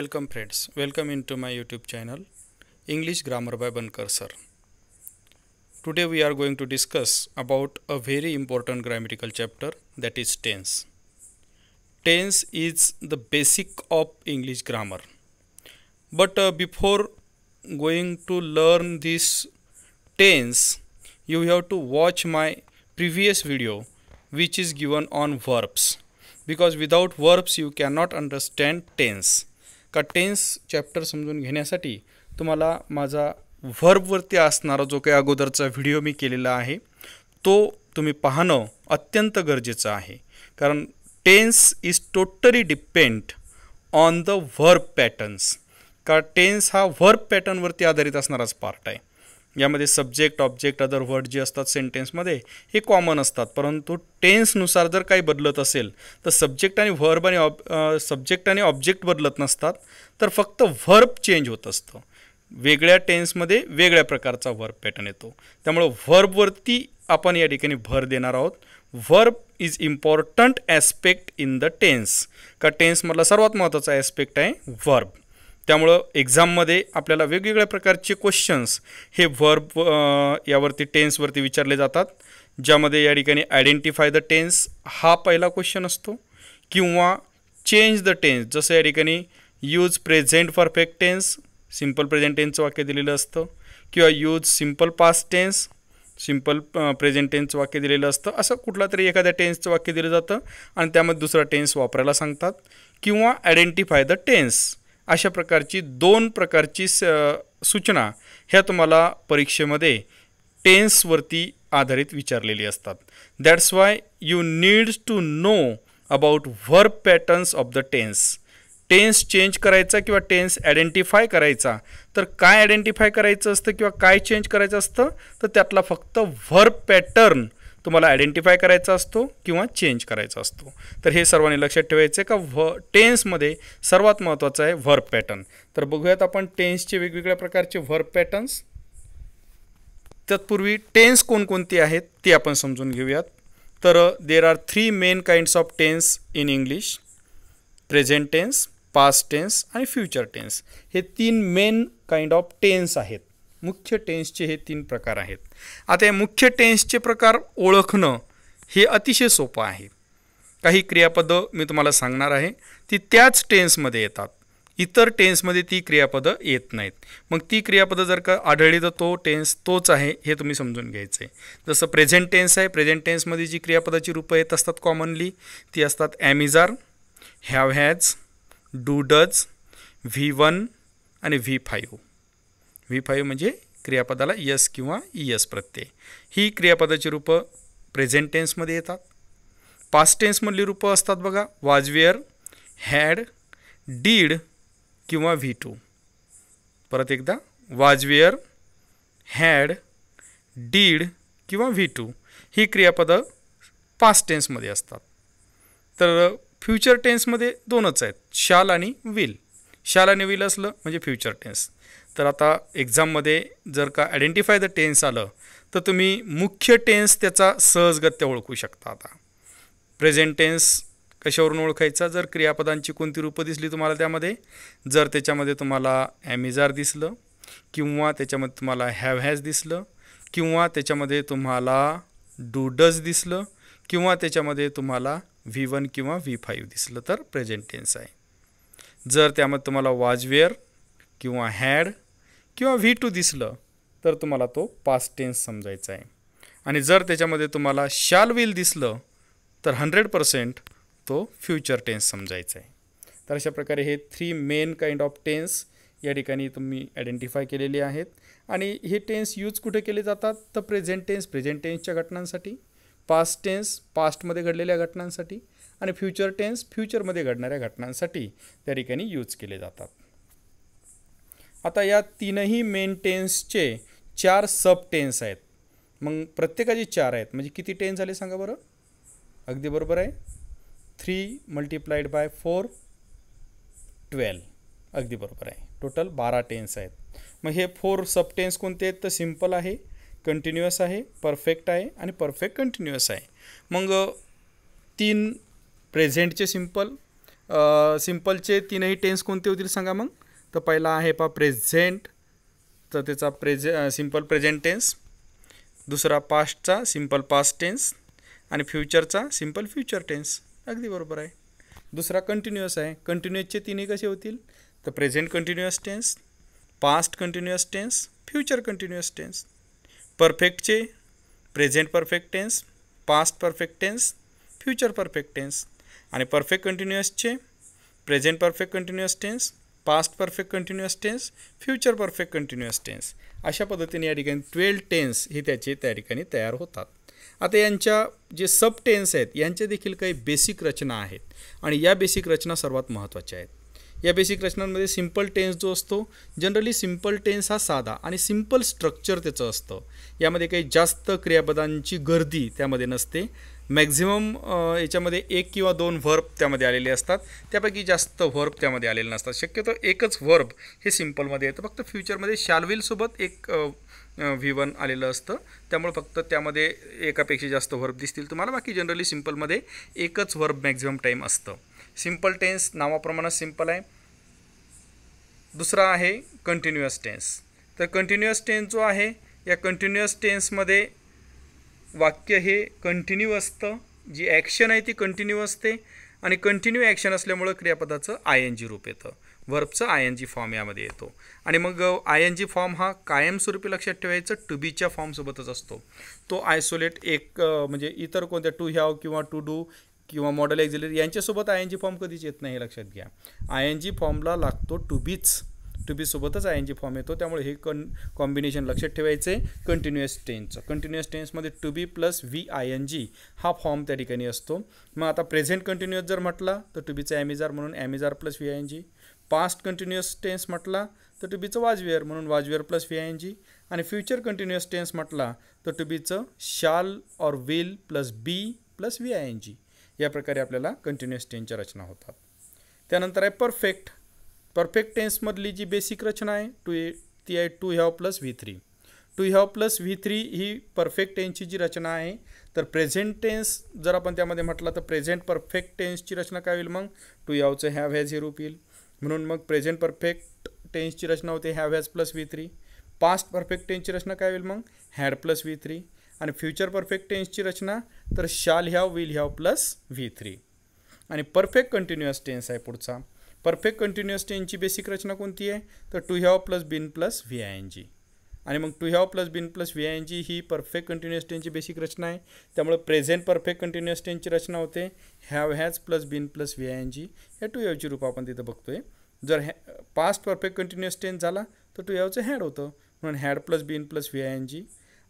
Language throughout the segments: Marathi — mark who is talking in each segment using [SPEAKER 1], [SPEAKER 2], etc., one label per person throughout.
[SPEAKER 1] Welcome friends, welcome into my YouTube channel English Grammar by Bankar sir. Today we are going to discuss about a very important grammatical chapter, that is tense. Tense is the basic of English grammar. But before going to learn this tense, you have to watch my previous video which is given on verbs, because without verbs you cannot understand tense. का टेन्स चॅप्टर समजून घेण्यासाठी तुम्हाला माझा व्हर्बवरती असणारा जो काही अगोदरचा व्हिडिओ मी केलेला आहे तो तुम्ही पाहणं अत्यंत गरजेचं आहे, कारण tense is totally depend on the verb patterns. का टेन्स हा व्हर्ब पॅटर्नवरती आधारित असणाराच पार्ट आहे. यामध्ये सब्जेक्ट, ऑब्जेक्ट, अदर वर्ड जे असतात सेंटेन्समध्ये हे कॉमन असतात, परंतु टेन्सनुसार जर काही बदलत असेल तर सब्जेक्ट आणि व्हर्ब आणि सब्जेक्ट आणि ऑब्जेक्ट बदलत नसतात, तर फक्त व्हर्ब चेंज होत असतं. वेगळ्या टेन्समध्ये वेगळ्या प्रकारचा व्हर्ब पॅटर्न येतो. त्यामुळे व्हर्बवरती आपण या ठिकाणी भर देणार आहोत. Verb is important aspect in the tense. का टेन्समधला सर्वात महत्त्वाचा ॲस्पेक्ट आहे व्हर्ब. त्यामुळं एक्झाममध्ये आपल्याला वेगवेगळ्या प्रकारचे क्वेश्चन्स हे व्हर्ब यावरती टेन्सवरती विचारले जातात, ज्यामध्ये या ठिकाणी आयडेंटिफाय द टेन्स हा पहिला क्वेश्चन असतो, किंवा चेंज द टेन्स, जसं या ठिकाणी use present perfect tense, simple present टेन्सचं वाक्य दिलेलं असतं, किंवा use simple past tense, simple present टेन्सचं वाक्य दिलेलं असतं. असं कुठला तरी एखाद्या टेन्सचं वाक्य दिलं जातं आणि त्यामध्ये दुसरा टेन्स वापरायला सांगतात, किंवा आयडेंटिफाय द टेन्स. अशा प्रकारची दोन प्रकारची सूचना ह्या तुम्हाला परीक्षेमध्ये टेन्सवरती आधारित विचारलेली असतात. That's why you needs to know about verb patterns of the tense. Tense change करायचा किंवा टेन्स आयडेंटिफाय करायचा, तर काय आयडेंटिफाय करायचं असतं किंवा काय चेंज करायचं असतं, तर त्यातला फक्त व्हर्ब पॅटर्न तुम्हाला आयडेंटिफाय करायचा असतो किंवा चेंज करायचा असतो. तर हे सर्वांनी लक्षात ठेवायचं आहे का टेन्समध्ये सर्वात महत्त्वाचं आहे व्हर्ब पॅटर्न. तर बघूयात आपण टेन्सचे वेगवेगळ्या प्रकारचे व्हर्ब पॅटर्न्स. तत्पूर्वी टेन्स कोणकोणती आहेत ते आपण समजून घेऊयात. तर there are 3 main kinds of tense in English: present tense, past tense आणि फ्युचर टेन्स. हे 3 मेन काइंड ऑफ टेन्स आहेत. मुख्य टेन्सचे हे 3 प्रकार आहेत. आता या मुख्य टेन्सचे प्रकार ओळखणं हे अतिशय सोपं आहे. काही क्रियापदं मी तुम्हाला सांगणार आहे, ती त्याच टेन्समध्ये येतात, इतर टेन्समध्ये ती क्रियापदं येत नाहीत. मग ती क्रियापदं जर का आढळली तर तो टेन्स तोच आहे हे तुम्ही समजून घ्यायचं आहे. जसं प्रेझेंट टेन्स आहे, प्रेझेंट टेन्समध्ये जी क्रियापदाची रूपं येत असतात कॉमनली ती असतात am is are, have has, do does, V1 आणि V5. V5 म्हणजे क्रियापदाला यस किंवा इयस प्रत्यय. ही क्रियापदाची रूपं प्रेझेंट टेन्समध्ये येतात. पास्ट टेन्समधली रूपं असतात बघा, वाज, वेअर, हॅड, डीड किंवा V2. परत एकदा, वाज, वेअर, हॅड, डीड किंवा V2 ही क्रियापदं पास्ट टेन्समध्ये असतात. तर फ्युचर टेन्समध्ये दोनच आहेत, शाल आणि विल. शाल आणि विल असलं म्हणजे फ्युचर टेन्स. तर आता एक्झाममध्ये जर का आयडेंटिफाय द टेन्स आलं तर तुम्ही मुख्य टेन्स त्याचा सहजगत्या ओळखू शकता. आता प्रेझेंट टेन्स कशावरून ओळखायचा? जर क्रियापदांची कोणती रूपं दिसली तुम्हाला त्यामध्ये, जर त्याच्यामध्ये तुम्हाला ॲम इज आर दिसलं, किंवा त्याच्यामध्ये तुम्हाला हॅव हॅज दिसलं, किंवा त्याच्यामध्ये तुम्हाला डू डज दिसलं, किंवा त्याच्यामध्ये तुम्हाला V1 किंवा V5 दिसलं तर प्रेझेंट टेन्स आहे. जर त्यामध्ये तुम्हाला वाज, वेअर किंवा हॅड किंवा V2 दिसलं तर तुम्हाला तो पास्ट टेन्स समजायचा आहे. आणि जर त्याच्यामध्ये तुम्हाला शाल विल दिसलं तर 100% तो फ्युचर टेन्स समजायचा आहे. तर अशा प्रकारे हे 3 मेन काइंड ऑफ टेन्स या ठिकाणी तुम्ही आयडेंटिफाय केलेले आहेत. आणि हे टेन्स यूज कुठे केले जातात? तर प्रेझेंट टेन्स प्रेझेंट टेन्सच्या घटनांसाठी, पास्ट टेन्स पास्टमध्ये घडलेल्या घटनांसाठी, आणि फ्युचर टेन्स फ्युचरमध्ये घडणाऱ्या घटनांसाठी त्या ठिकाणी यूज केले जातात. आता या 3ही मेन टेन्सचे 4 सब टेन्स आहेत. मग प्रत्येकाचे 4 आहेत, म्हणजे किती टेन्स झाले सांगा बरं? अगदी बरोबर आहे, 3 × 4 12. अगदी बरोबर आहे, टोटल 12 टेन्स आहेत. मग हे 4 सब टेन्स कोणते आहेत? तर सिम्पल आहे, कंटिन्युअस आहे, परफेक्ट आहे आणि परफेक्ट कंटिन्युअस आहे. मग 3 प्रेझेंटचे सिम्पल, सिम्पलचे तीनही टेन्स कोणते होतील सांगा मग. तर पहिला आहे प्रेझेंट, तर त्याचा सिम्पल प्रेझेंट टेन्स. दुसरा पास्टचा सिम्पल पास्ट टेन्स आणि फ्युचरचा सिम्पल फ्युचर टेन्स. अगदी बरोबर आहे. दुसरा कंटिन्युअस आहे. कंटिन्युअसचे तिन्ही कसे होतील, तर present continuous tense, past continuous tense, future continuous tense. परफेक्टचे present perfect tense, past perfect tense, future perfect tense. आणि परफेक्ट कंटिन्युअसचे present perfect continuous tense, past perfect continuous tense, future perfect continuous tense. अशा पद्धतीने या ठिकाणी 12 टेन्स हे त्याचे त्या ठिकाणी तयार होतात. आता यांच्या जे सब टेन्स आहेत यांचे देखील काही बेसिक रचना आहेत आणि या बेसिक रचना सर्वात महत्त्वाच्या आहेत. या बेसिक रचनांमध्ये सिम्पल टेन्स जो असतो, जनरली सिम्पल टेन्स हा साधा आणि सिम्पल स्ट्रक्चर त्याचं असतं. यामध्ये काही जास्त क्रियापदांची गर्दी त्यामध्ये नसते. मॅक्झिमम याच्यामध्ये 1 किंवा 2 व्हर्ब त्यामध्ये आलेले असतात, त्यापैकी जास्त व्हर्ब त्यामध्ये आलेले नसतात. शक्यतो एकच व्हर्ब हे सिम्पलमध्ये येतं. फक्त फ्युचरमध्ये शॅल विल सोबत एक V1 आलेलं असतं, त्यामुळे फक्त त्यामध्ये एकापेक्षा जास्त व्हर्ब दिसतील तुम्हाला. बाकी जनरली सिम्पलमध्ये एकच व्हर्ब मॅक्झिमम टाईम असतं. सिम्पल टेन्स नावाप्रमाणे सिम्पल आहे. दुसरा आहे कंटिन्युअस टेन्स. तर कंटिन्युअस टेन्स जो आहे, या कंटिन्युअस टेन्समध्ये वाक्य हे कंटिन्यू असतं, जी ॲक्शन आहे ती कंटिन्यू असते आणि कंटिन्यू ॲक्शन असल्यामुळं क्रियापदाचं ING रूप येतं, व्हर्बचं ING फॉर्म यामध्ये येतो. आणि मग ING फॉर्म हा कायमस्वरूपी लक्षात ठेवायचं टू बीच्या फॉर्मसोबतच असतो. तो आयसोलेट एक म्हणजे इतर कोणत्या टू हॅव किंवा टू डू किंवा मॉडेल एक्झिलरी यांच्यासोबत ING फॉर्म कधीच येत नाही, हे लक्षात घ्या. ING फॉर्मला लागतो टू बीसोबतच ING फॉर्म येतो. त्यामुळे हे कॉम्बिनेशन लक्षात ठेवायचे कंटिन्युअस टेन्सचं. कंटिन्युअस टेन्समध्ये टू बी प्लस VING हा फॉर्म त्या ठिकाणी असतो. मग आता प्रेझेंट कंटिन्युअस जर म्हटला तर टू बीचा ॲमिजार म्हणून am is are plus VING. Past continuous tense म्हटला तर टू बीचं वाजवेअर म्हणून वाजवेअर प्लस VING. आणि फ्युचर कंटिन्युअस टेन्स म्हटला तर टू बीचं शाल और will plus be plus VING. या प्रकारे आपल्याला कंटिन्युअस टेन्सच्या रचना होतात. त्यानंतर आहे परफेक्ट. परफेक्ट टेन्समधली जी बेसिक रचना आहे ती आहे to have plus V3. To have plus V3 ही परफेक्ट टेन्सची जी रचना आहे. तर प्रेझेंट टेन्स जर आपण त्यामध्ये म्हटलं तर प्रेझेंट परफेक्ट टेन्सची रचना काय होईल, मग टू हॅवचं हॅव हॅज हे रूप येईल. म्हणून मग प्रेझेंट परफेक्ट टेन्सची रचना होते have has plus V3. Past perfect टेन्सची रचना काय होईल, मग हॅड प्लस V3. आणि फ्युचर परफेक्ट टेन्सची रचना तर shall have will have plus V3. आणि परफेक्ट कंटिन्युअस टेन्स आहे पुढचा. परफेक्ट कंटिन्युअस टेन्सची बेसिक रचना कोणती आहे, तर to have plus been plus VING. आणि मग to have plus been plus VING ही परफेक्ट कंटिन्युअस टेन्सची बेसिक रचना आहे. त्यामुळे प्रेझेंट परफेक्ट कंटिन्युअस टेन्सची रचना होते have has plus been plus VING. या टू हॅवची रूप आपण तिथं बघतोय. जर पास्ट परफेक्ट कंटिन्युअस टेन्स झाला तर टू हॅवचं हॅड होतं म्हणून had plus been plus VING.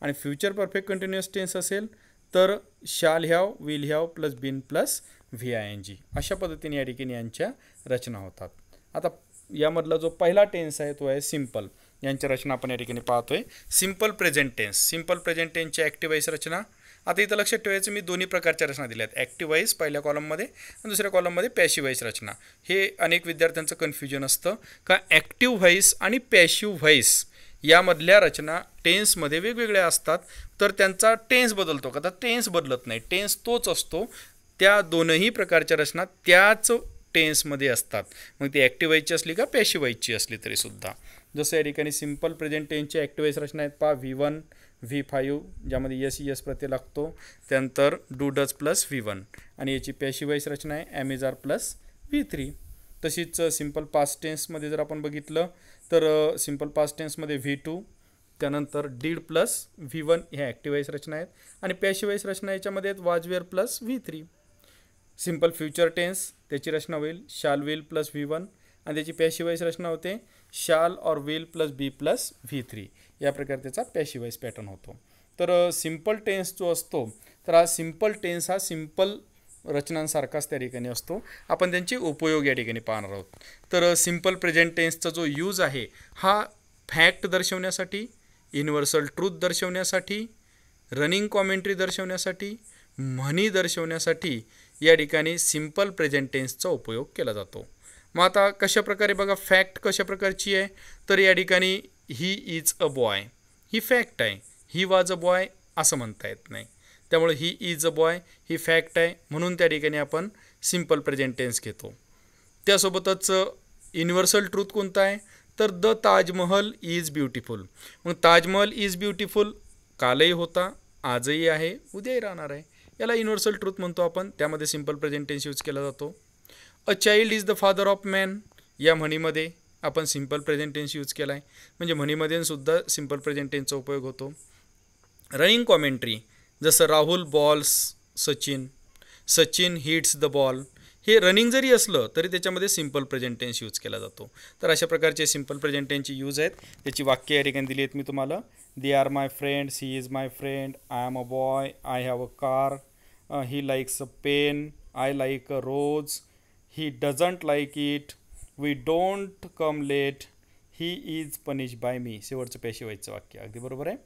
[SPEAKER 1] आणि फ्युचर परफेक्ट कंटिन्युअस टेन्स असेल तर shall have will have plus been plus VING. अशा पद्धतीने या ठिकाणी यांच्या रचना होतात. आता यामधला जो पहिला टेन्स आहे तो आहे सिम्पल. यांच्या रचना आपण या ठिकाणी पाहतोय. Simple present tense. Simple present टेन्सची ॲक्टिव्ह व्हाईस रचना. आता इथं लक्षात ठेवायचं मी दोन्ही प्रकारच्या रचना दिल्या आहेत, ॲक्टिव्ह व्हाईस पहिल्या कॉलममध्ये आणि दुसऱ्या कॉलममध्ये पॅशिव्ह व्हाईस रचना. हे अनेक विद्यार्थ्यांचं कन्फ्युजन असतं का ॲक्टिव्ह व्हाईस आणि पॅशिव्ह व्हाईस यामधल्या रचना टेन्समध्ये वेगवेगळ्या असतात, तर त्यांचा टेन्स बदलतो का, तर टेन्स बदलत नाही, टेन्स तोच असतो. त्या दोनही प्रकारच्या रचना त्याच टेन्समध्ये असतात, मग ती ॲक्टिव्ह व्हाईसची असली का पॅशिव्ह व्हाईसची असली तरीसुद्धा. जसं या ठिकाणी सिम्पल प्रेझेंट टेन्सची ॲक्टिव्ह व्हाईस रचना आहेत पहा V1 V5 ज्यामध्ये yes प्रत्यय लागतो, त्यानंतर डू डज प्लस V1. आणि याची पॅशिव्ह व्हाईस रचना आहे ॲमिजार प्लस V3. तशीच सिम्पल पास्ट टेन्समध्ये जर आपण बघितलं तर सिम्पल पास्ट टेन्समध्ये V2 त्यानंतर डीड प्लस V1 ह्या ॲक्टिव्ह व्हाईस रचना आहेत. आणि पॅशिव्ह व्हाईस रचना याच्यामध्ये आहेत was were plus V3. Simple future tense त्याची रचना होईल शाल विल प्लस V1 आणि त्याची पॅशिव्ह व्हाईस रचना होते शाल और will plus be plus V3. या प्रकारे त्याचा पॅशिव्ह व्हाईस पॅटर्न होतो. तर सिम्पल टेन्स जो असतो तर हा सिम्पल टेन्स हा सिम्पल रचनांसारखाच त्या ठिकाणी असतो. आपण त्यांचे उपयोग या ठिकाणी पाहणार आहोत. तर सिम्पल प्रेझेंट टेन्सचा जो यूज आहे हा फॅक्ट दर्शवण्यासाठी, युनिव्हर्सल ट्रूथ दर्शवण्यासाठी, रनिंग कॉमेंट्री दर्शवण्यासाठी, म्हणी दर्शवण्यासाठी या ठिकाणी सिम्पल प्रेझेंट टेन्सचा उपयोग केला जातो. मग आता कशा प्रकारे बघा फॅक्ट कशा प्रकारची आहे, तर या ठिकाणी he is a boy he fact आहे, ही वॉज अ बॉय असं म्हणता येत नाही. त्यामुळे he is a boy he fact आहे म्हणून त्या ठिकाणी आपण सिम्पल प्रेझेंट टेन्स घेतो. त्यासोबतच युनिव्हर्सल ट्रूथ कोणता आहे, तर द ताजमहल इज ब्युटिफुल. मग ताजमहल इज ब्युटिफुल कालही होता, आजही आहे, उद्याही राहणार आहे. याला युनिव्हर्सल ट्रूथ म्हणतो आपण. त्यामध्ये सिम्पल प्रेझेंट टेन्स यूज केला जातो. A child is the father of man या म्हणीमध्ये आपण सिम्पल प्रेझेंट टेन्स यूज केला आहे, म्हणजे म्हणीमध्ये सुद्धा सिम्पल प्रेझेंट टेन्सचा उपयोग होतो. रनिंग कॉमेंट्री जसं Rahul balls Sachin, Sachin hits the ball, हे रनिंग जरी असलं तरी त्याच्यामध्ये सिम्पल प्रेझेंट टेन्स यूज केला जातो. तर अशा प्रकारचे सिम्पल प्रेझेंट टेन्सची यूज आहेत. त्याची वाक्य या ठिकाणी दिली आहेत मी तुम्हाला. They are my friends, he is my friend, I am a boy, I have a car, he likes a pen, I like a rose, he doesn't like it, we don't come late, he is punish by me. शेवटचं पेशिवायचं वाक्य अगदी बरोबर आहे.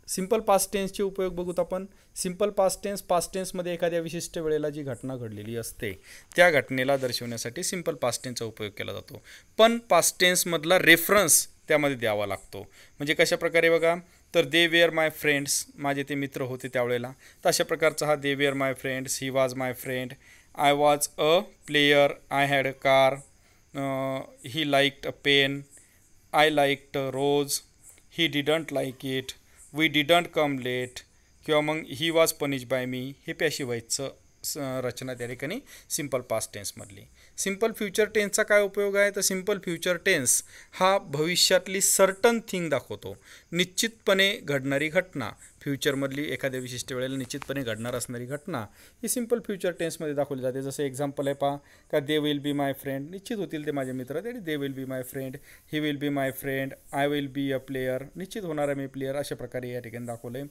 [SPEAKER 1] सिम्पल पास्ट टेन्सचे उपयोग बघूत आपण. सिम्पल पास्ट टेन्समध्ये एखाद्या विशिष्ट वेळेला जी घटना घडलेली असते त्या घटनेला दर्शवण्यासाठी सिम्पल पास्ट टेन्सचा उपयोग केला जातो. पण पास्ट टेन्समधला रेफरन्स त्यामध्ये द्यावा लागतो. म्हणजे कशा प्रकारे बघा, तर दे वेअर माय फ्रेंड्स, माझे ते मित्र होते त्यावेळेला, तर अशा प्रकारचा हा they were my friends, he was my friend, I was a player, I had a car, he liked a pen, I liked a rose, he didn't like it, we didn't come late, किंवा मग he was punish by me, हे पॅशिवाईजचं रचना त्या ठिकाणी सिम्पल पास्ट टेन्समधली. सिम्पल फ्युचर टेन्सचा काय उपयोग आहे, तर सिम्पल फ्युचर टेन्स हा भविष्यातली सर्टन थिंग दाखवतो, निश्चितपणे घडणारी घटना. फ्युचरमधली एखाद्या विशिष्ट वेळेला निश्चितपणे घडणार असणारी घटना ही सिम्पल फ्युचर टेन्समध्ये दाखवली जाते. जसं एक्झाम्पल आहे पहा, का they will be my friend, निश्चित होतील ते माझे मित्र, तरी they will be my friend, he will be my friend, I will be a player, निश्चित होणार आहे मी प्लेयर, अशा प्रकारे या ठिकाणी दाखवलं आहे.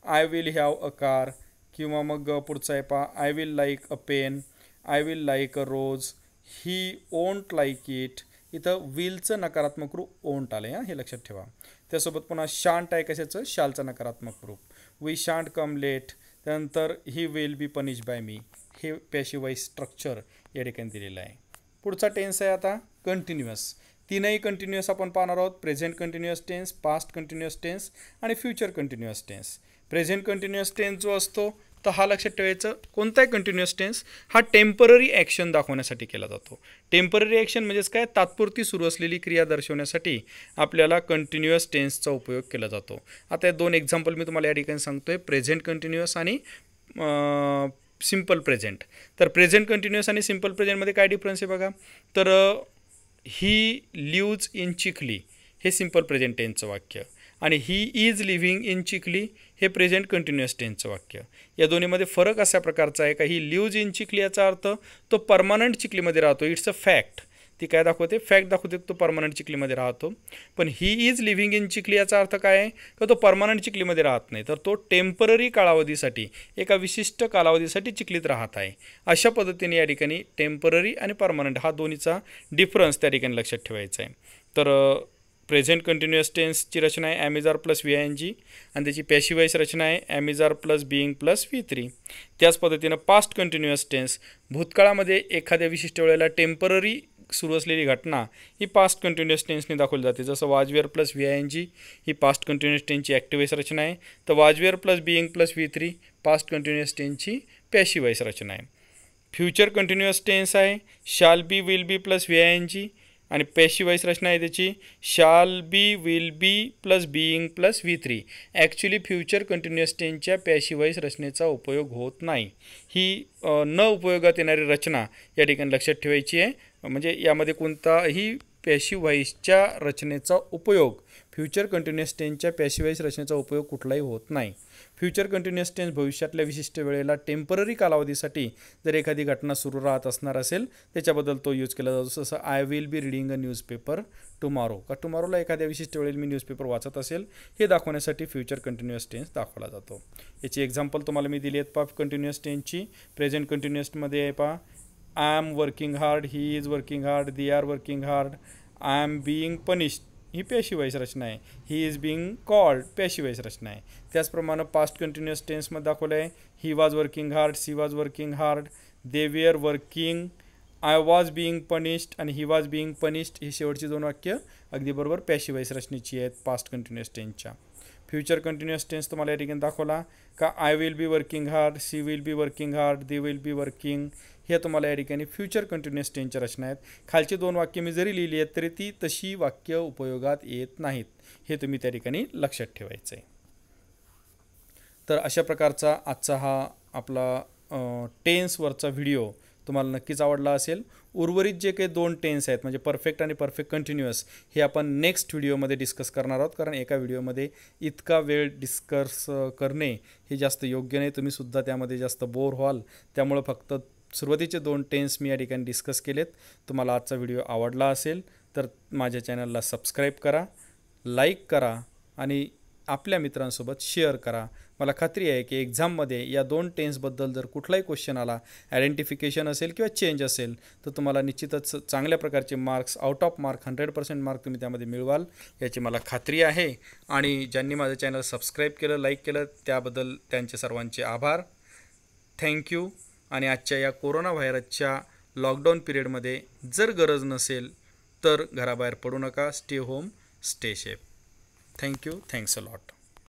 [SPEAKER 1] I will have a car, किंवा मग पुढचा आहे पहा, I will like a pen, I will like a rose, he won't like it. इथं विलचं नकारात्मक रूप ओंट आलं आहे, हे लक्षात ठेवा. त्यासोबत पुन्हा शांट आहे कशाचं, शालचं नकारात्मक रूप, वी शांट कम लेट. त्यानंतर he will be punish by me, हे पॅशिवाईज स्ट्रक्चर या ठिकाणी दिलेलं आहे. पुढचा टेन्स आहे आता कंटिन्युअस. तीनही कंटिन्युअस आपण पाहणार आहोत. Present continuous tense, past continuous tense आणि future continuous tense. Present continuous tense जो असतो तर हा लक्षात ठेवायचं, कोणताही कंटिन्युअस टेन्स हा टेम्पररी ॲक्शन दाखवण्यासाठी केला जातो. टेम्पररी ॲक्शन म्हणजेच काय, तात्पुरती सुरू असलेली क्रिया दर्शवण्यासाठी आपल्याला कंटिन्युअस टेन्सचा उपयोग केला जातो. आता दोन एक्झाम्पल मी तुम्हाला या ठिकाणी सांगतो आहे, प्रेझेंट कंटिन्युअस आणि सिम्पल प्रेझेंट. तर प्रेझेंट कंटिन्युअस आणि सिम्पल प्रेझेंटमध्ये काय डिफरन्स आहे बघा, तर ही लिव्ज इन चिखली हे सिम्पल प्रेझेंट टेन्सचं वाक्य, आणि he is living in Chikhli हे प्रेझेंट कंटिन्युअस टेन्सचं वाक्य. या दोन्हीमध्ये फरक अशा प्रकारचा आहे का, ही लिव्ज इन चिखली याचा अर्थ तो परमनंट चिखलीमध्ये राहतो, इट्स अ फॅक्ट. ती काय दाखवते, फॅक्ट दाखवते, तो परमनंट चिखलीमध्ये राहतो. पण he is living in Chikhli याचा अर्थ काय आहे, का तो परमनंट चिखलीमध्ये राहत नाही, तर तो टेम्पररी कालावधीसाठी, एका विशिष्ट कालावधीसाठी चिखलीत राहत आहे. अशा पद्धतीने या ठिकाणी टेम्पररी आणि परमनंट हा दोन्हीचा डिफरन्स त्या ठिकाणी लक्षात ठेवायचा आहे. तर प्रेझेंट कंटिन्युअस टेन्सची रचना आहे am is are plus V I N G, आणि त्याची पॅशिवाईज रचना आहे am is are plus being plus V 3. त्याच पद्धतीनं पास्ट कंटिन्युअस टेन्स, भूतकाळामध्ये एखाद्या विशिष्ट वेळेला टेम्पररी सुरू असलेली घटना ही पास्ट कंटिन्युअस टेन्सने दाखवली जाते. जसं was were plus V I N G ही पास्ट कंटिन्युअस टेन्सची ॲक्टिव्हाईज रचना आहे, तर was were plus being plus V 3 past continuous टेन्सची पॅशिवाईज रचना आहे. फ्युचर कंटिन्युअस टेन्स आहे shall be will be plus V I N G, आणि पॅशिवाईज रचना आहे त्याची shall be will be plus being plus V 3. Actually future continuous टेन्सच्या पॅशिवाईज रचनेचा उपयोग होत नाही, ही न उपयोगात येणारी रचना या ठिकाणी लक्षात ठेवायची आहे. म्हणजे यामध्ये कोणताही पॅशिवाईजच्या रचनेचा उपयोग, फ्युचर कंटिन्युअस टेन्सच्या पॅशिवाईज रचनेचा उपयोग कुठलाही होत नाही. फ्युचर कंटिन्युअस टेन्स भविष्यातल्या विशिष्ट वेळेला टेम्पररी कालावधीसाठी जर एखादी घटना सुरू राहत असणार असेल त्याच्याबद्दल तो यूज केला जातो. जसं I will be reading a newspaper tomorrow, का टुमॉरोला एखाद्या विशिष्ट वेळेला मी न्यूजपेपर वाचत असेल हे दाखवण्यासाठी फ्युचर कंटिन्युअस टेन्स दाखवला जातो. याची एक्झाम्पल तुम्हाला मी दिली आहेत पहा कंटिन्युअस टेन्सची. प्रेझेंट कंटिन्युअसमध्ये आहे पहा, I am working hard, he is working hard, they are working hard, I am being punished ही पॅशिवाईज रचना आहे, he is being called passive voice रचना आहे. त्याचप्रमाणे पास्ट कंटिन्युअस टेन्समध्ये दाखवलं आहे he was working hard, she was working hard, they were working, I was being punished आणि ही वॉज बिईंग पनिश्ड ही शेवटची दोन वाक्य अगदी बरोबर पॅशिवाईज रचनेची आहेत पास्ट कंटिन्युअस टेन्सच्या. फ्युचर कंटिन्युअस टेन्स तुम्हाला या ठिकाणी दाखवला का I will be working hard, she will be working hard, they will be working, हे तुम्हाला या ठिकाणी फ्युचर कंटिन्युअस टेन्सच्या रचना आहेत. खालची 2 वाक्य मी जरी लिहिली आहेत तरी ती तशी वाक्य उपयोगात येत नाहीत, हे तुम्ही त्या ठिकाणी लक्षात ठेवायचं आहे. तर अशा प्रकारचा आजचा हा आपला टेन्सवरचा व्हिडिओ तुम्हाला नक्कीच आवडला असेल. उर्वरित जे काही 2 टेन्स आहेत म्हणजे परफेक्ट आणि परफेक्ट कंटिन्युअस हे आपण नेक्स्ट व्हिडिओमध्ये डिस्कस करणार आहोत, कारण एका व्हिडिओमध्ये इतका वेळ डिस्कस करणे हे जास्त योग्य नाही. तुम्हीसुद्धा त्यामध्ये जास्त बोर व्हाल. त्यामुळं फक्त सुरुवातीचे 2 टेन्स मी या ठिकाणी डिस्कस केलेत. तुम्हाला आजचा व्हिडिओ आवडला असेल तर माझ्या चॅनलला सबस्क्राईब करा, लाईक करा आणि आपल्या मित्रांसोबत शेअर करा. मला खात्री आहे की एक्झाममध्ये या 2 टेन्सबद्दल जर कुठलाही क्वेश्चन आला, आयडेंटिफिकेशन असेल किंवा चेंज असेल, तर तुम्हाला निश्चितच चांगल्या प्रकारचे marks, out of mark 100% mark तुम्ही त्यामध्ये मिळवाल याची मला खात्री आहे. आणि ज्यांनी माझं चॅनल सबस्क्राईब केलं, लाईक केलं त्याबद्दल त्यांचे सर्वांचे आभार. थँक्यू. आणि आजच्या या कोरोना व्हायरसच्या लॉकडाऊन पिरियडमध्ये जर गरज नसेल तर घराबाहेर पडू नका. Stay home, stay safe. Thank you. Thanks a lot.